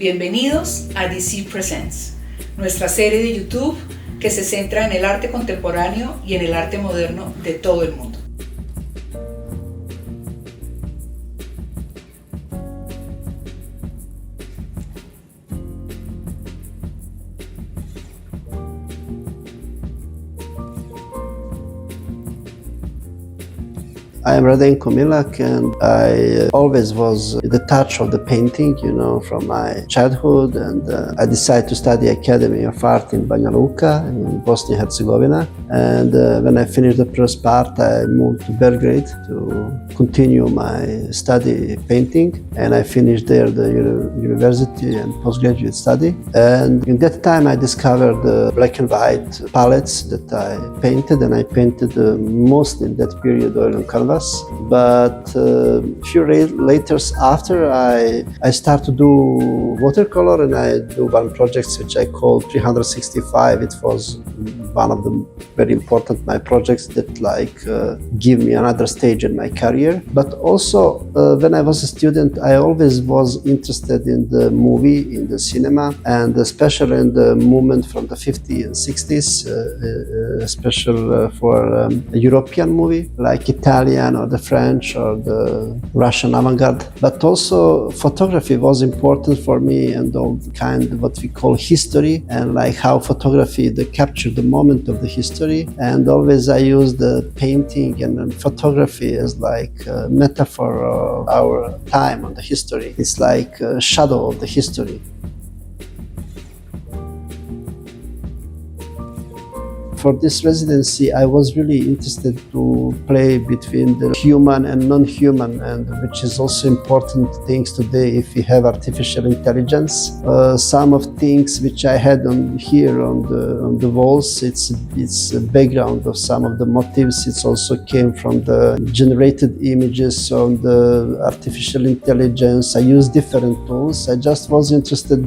Bienvenidos a DC Presents, nuestra serie de YouTube que se centra en el arte contemporáneo y en el arte moderno de todo el mundo. I am Radenko Milak, and I always was in the touch of the painting, from my childhood. And I decided to study Academy of Art in Banja Luka in Bosnia Herzegovina. And when I finished the first part, I moved to Belgrade to continue my study painting. And I finished there the university and postgraduate study. And in that time, I discovered the black and white palettes that I painted, and I painted mostly in that period oil and canvas. But a few later after, I start to do watercolor, and I do one project which I call 365. It was one of the very important my projects that give me another stage in my career. But also when I was a student, I always was interested in the movie, in the cinema, and especially in the movement from the 50s and 60s, especially for a European movie like Italian or the French or the Russian avant-garde. But also photography was important for me, and all the kind of what we call history, and like how photography they capture the moment of the history. And always I use the painting and photography as like a metaphor of our time on the history. It's like a shadow of the history. For this residency, I was really interested to play between the human and non-human, and which is also important things today if we have artificial intelligence. Some of things which I had on the walls, it's a background of some of the motifs. It also came from the generated images on the artificial intelligence. I used different tools. I just was interested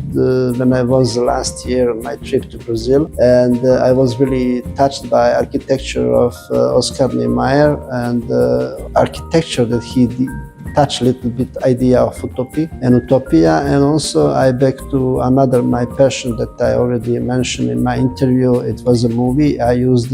when I was last year on my trip to Brazil, and I was really touched by architecture of Oscar Niemeyer, and architecture that he touched a little bit idea of utopia. And also I back to another my passion that I already mentioned in my interview. It was a movie. I used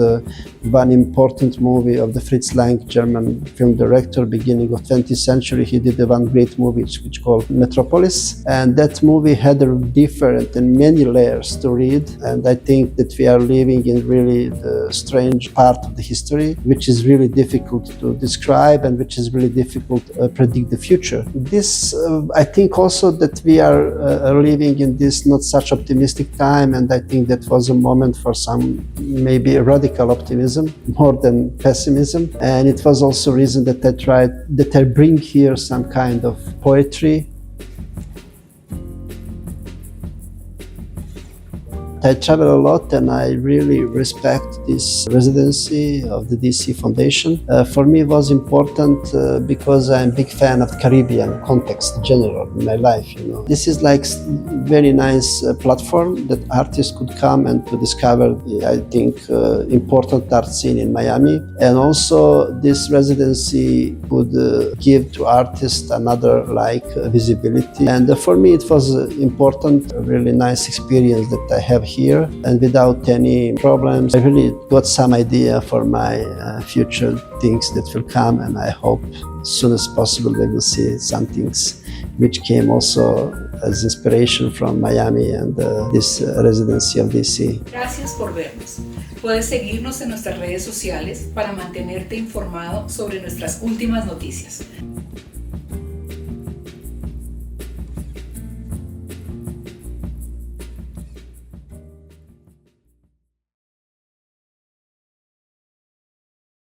one important movie of the Fritz Lang, German film director, beginning of 20th century. He did one great movie which called Metropolis, and that movie had a different and many layers to read. And I think that we are living in really the strange part of the history, which is really difficult to describe and which is really difficult to predict the future. This, I think also that we are living in this not such optimistic time, and I think that was a moment for some maybe radical optimism more than pessimism. And it was also a reason that I bring here some kind of poetry. I travel a lot, and I really respect this residency of the DC Foundation. For me, it was important because I'm a big fan of Caribbean context in general in my life. This is like very nice platform that artists could come and to discover, I think, important art scene in Miami. And also this residency would give to artists another visibility. And for me, it was important, a really nice experience that I have here, and without any problems. I really got some idea for my future things that will come, and I hope as soon as possible we will see some things which came also as inspiration from Miami and this residency of DC. Gracias por vernos. Puedes seguirnos en nuestras redes sociales para mantenerte informado sobre nuestras últimas noticias.